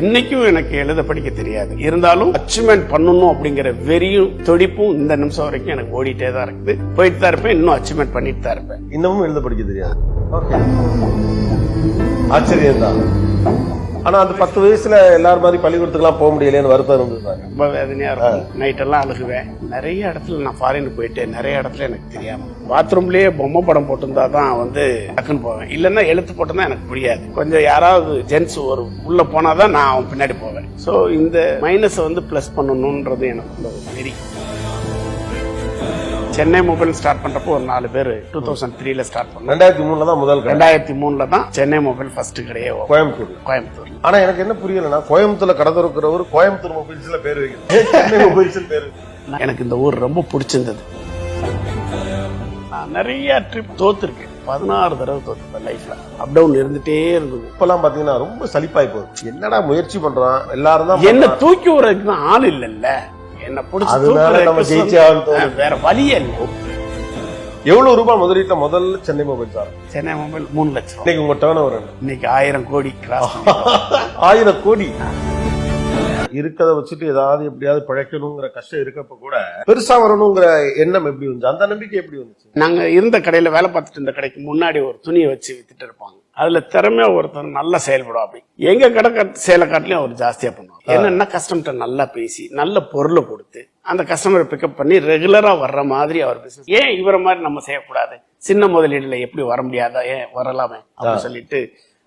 இன்னைக்கும் எனக்கு எழுத படிக்க தெரியாது. இருந்தாலும் அச்சீவ்மெண்ட் பண்ணணும் அப்படிங்கிற வெறியும் துடிப்பும் இந்த நிமிஷம் வரைக்கும் எனக்கு ஓடிட்டே தான் இருக்குது. போயிட்டு தான் இருப்பேன், இன்னும் அச்சீவ்மெண்ட் பண்ணிட்டு தான் இருப்பேன். இன்னமும் எழுத படிக்க தெரியாது. ஆச்சரியம் தான். ஆனா அந்த 10 வயசுல எல்லாரும் மாதிரி பள்ளிக்கூடத்துக்குலாம் போக முடியலன்னு வருத்தம் இருந்தது. ரொம்ப வேதனையா இருக்கும். நைட் எல்லாம் அழுகுவேன். நிறைய இடத்துல நான் ஃபாரின் போயிட்டு நிறைய இடத்துல எனக்கு தெரியாம பாத்ரூம்லயே பொம்மை படம் போட்டிருந்தா தான் டக்குன்னு போவேன். இல்லன்னா எழுத்து போட்டிருந்தா எனக்கு புரியாது. கொஞ்சம் யாராவது ஜென்ஸ் ஒரு உள்ள போனாதான் நான் அவன் பின்னாடி போவேன். சோ இந்த மைனஸ் பிளஸ் பண்ணணும்ன்றது எனக்கு வெறி. சென்னை மொபைல் ஸ்டார்ட் பண்றப்போ ஒரு 4 பேர் 2003ல ஸ்டார்ட் பண்ணோம். 2003ல தான் முதல் 2003ல தான் சென்னை மொபைல் ஃபர்ஸ்ட் கடையே கோயம்புத்தூர். ஆனா எனக்கு என்ன புரியலன்னா, கோயம்புத்தூர்ல கடை திறக்கிறவர் கோயம்புத்தூர் மொபைல்ஸ்ல பேர் வைக்கிறது, சென்னை மொபைல்ஸ் பேர். எனக்கு இந்த ஊர் ரொம்ப பிடிச்சிருந்தது. நான் நிறைய ட்ரிப் தோத்துருக்கேன். 16 தடவை தோத்துருப்பேன் லைஃப்ல. அப் டவுன் இருந்துட்டே இருந்தது. இப்பெல்லாம் பாத்தீங்கன்னா ரொம்ப சலிப்பாய் போகுது. என்னடா முயற்சி பண்றான், எல்லாரும் தான் என்ன தூக்கி விடுறதுக்கு தான் ஆள் இல்ல. என்ன பிடிச்ச வேற வழியே இல்லை. எவ்வளவு ரூபாய் முதலீட்டுல முதல்ல Chennai mobile sir? Chennai mobile 3 லட்சம். இன்னைக்கு உங்க டர்ன் ஓவர் இன்னைக்கு 1000 கோடி கிராஸ். 1000 கோடி இருக்கத வச்சுட்டு ஏதாவது எப்படியாவது பிழைக்கணுங்கிற கஷ்டம் இருக்கப்ப கூட பெருசா வரணுங்கிற எண்ணம் எப்படி வந்துச்சு? அந்த நம்பிக்கை எப்படி வந்துச்சு? நாங்க இருந்த கடையில வேலை பார்த்துட்டு இருந்த கடைக்கு முன்னாடி ஒரு துணியை வச்சு வித்துட்டு இருப்பாங்க. அதுல திறமையா ஒருத்தர் நல்லா செயல்படும். அப்படி எங்க கடை சேலை காட்டிலையும் அவர் ஜாஸ்தியா பண்ணுவாங்க. என்னன்னா கஸ்டமர்கிட்ட நல்லா பேசி நல்ல பொருளை கொடுத்து அந்த கஸ்டமரை பிக்கப் பண்ணி ரெகுலரா வர்ற மாதிரி அவர் பிசினஸ். ஏன் இவரை மாதிரி நம்ம செய்யக்கூடாது? சின்ன முதலீடுல எப்படி வர முடியாதா? ஏன் வரலாமே அப்படின்னு சொல்லிட்டு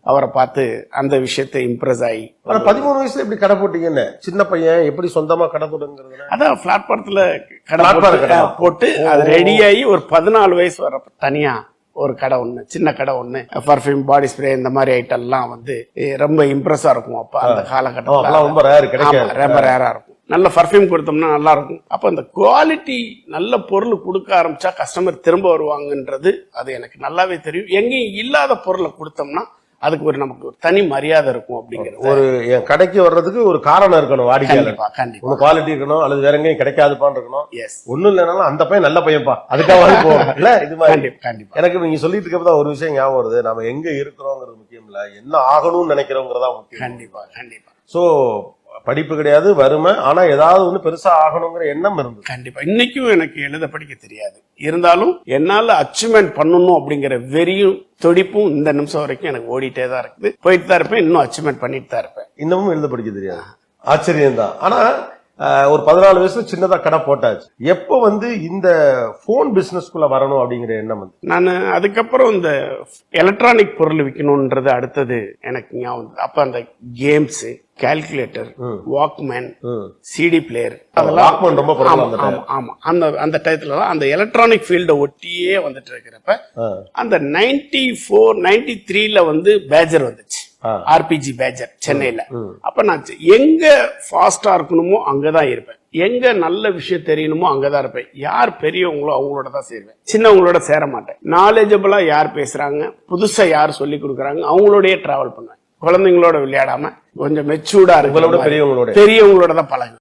அவரை பார்த்து அந்த விஷயத்தை இம்ப்ரெஸ் ஆகி. 13 வயசுல எப்படி கடை போட்டீங்கன்னு? சின்ன பையன் எப்படி சொந்தமா கடை போடுங்கிறது? அதான் பிளாட்பாரத்துல கடை போட்டு அது ரெடி ஆகி ஒரு 14 வயசு வரப்ப தனியா ஒரு கடை ஒண்ணு, சின்ன கடை ஒண்ணு, பர்ஃபியூம், பாடி ஸ்ப்ரே, இந்த மாதிரி ஐட்டம் எல்லாம் ரொம்ப இம்ப்ரெஸ்ஸா இருக்கும். அப்ப அந்த காலகட்டத்துல ரொம்ப ரேரா இருக்கும். நல்ல பர்ஃபியூம் கொடுத்தோம்னா நல்லா இருக்கும். அப்ப அந்த குவாலிட்டி நல்ல பொருள் கொடுக்க ஆரம்பிச்சா கஸ்டமர் திரும்ப வருவாங்கன்றது அது எனக்கு நல்லாவே தெரியும். எங்கேயும் இல்லாத பொருளை கொடுத்தோம்னா அதுக்கு நமக்கு ஒரு தனி மரியாதை இருக்கும். அப்படிங்கிறது ஒரு என் கடைக்கு வர்றதுக்கு ஒரு காரணம் இருக்கணும். வாடிக்கையாளர் கண்டிப்பா குவாலிட்டி இருக்கணும், அல்லது வேற எங்கேயும் கிடைக்காதுப்பான்னு இருக்கணும். ஒண்ணும் இல்லைனாலும் அந்த பையன் நல்ல பையன்பா, அதுக்காக இல்ல இது மாதிரி. கண்டிப்பா எனக்கு நீங்க சொல்லிட்டு இருக்கப்பதான் ஒரு விஷயம் ஞாபகம் வருது. நம்ம எங்க இருக்கிறோங்கிறது முக்கியம் இல்ல, என்ன ஆகணும்னு நினைக்கிறோங்கிறதா முக்கியம். கண்டிப்பா சோ படிப்பு கிடையாது, வறுமை, ஆனா ஏதாவது பெருசா ஆகணுங்கிற எண்ணம் இருந்தது. கண்டிப்பா இன்னைக்கும் எனக்கு எழுத படிக்க தெரியாது. இருந்தாலும் என்னால அச்சீவ்மெண்ட் பண்ணணும் அப்படிங்கிற வெறியும் துடிப்பும் இந்த நிமிஷம் வரைக்கும் எனக்கு ஓடிட்டே தான் இருக்குது. போயிட்டு தான் இருப்பேன், இன்னும் அச்சீவ்மெண்ட் பண்ணிட்டு தான் இருப்பேன். இன்னமும் எழுத படிக்க தெரியாது. ஆச்சரியம் தான். ஆனா ஒரு 14 வயசுல சின்னதா கடை போட்டாச்சு. எப்ப இந்த போன் பிசினஸ்க்குள்ள வரணும் அப்படிங்கிற எண்ணம் வந்து? நான் அதுக்கப்புறம் இந்த எலக்ட்ரானிக் பொருள் விற்கணும்ன்றது அடுத்தது எனக்கு ஞாபகம். அப்ப அந்த games, calculator, walkman, CD player, அதெல்லாம் ரொம்ப ஆமா அந்த டயத்துல தான் அந்த எலக்ட்ரானிக் ஃபீல்ட ஒட்டியே வந்துட்டு இருக்கிறப்ப அந்த 94, 93ல பேஜர் வந்துச்சு. ஆர்பிஜி பேஜர் சென்னையில. அப்ப நான் எங்க ஃபாஸ்டா இருக்கணுமோ அங்கதான் இருப்பேன். எங்க நல்ல விஷயம் தெரியணுமோ அங்கதான் இருப்பேன். யார் பெரியவங்களோ அவங்களோட தான் சேருவேன். சின்னவங்களோட சேர மாட்டேன். நாலேஜபிளா யார் பேசுறாங்க, புதுசா யார் சொல்லி கொடுக்குறாங்க, அவங்களோடய டிராவல் பண்ணுவேன். குழந்தைங்களோட விளையாடாம கொஞ்சம் மெச்சூர்டா இருக்கு, பெரியவங்களோட தான் பழகு.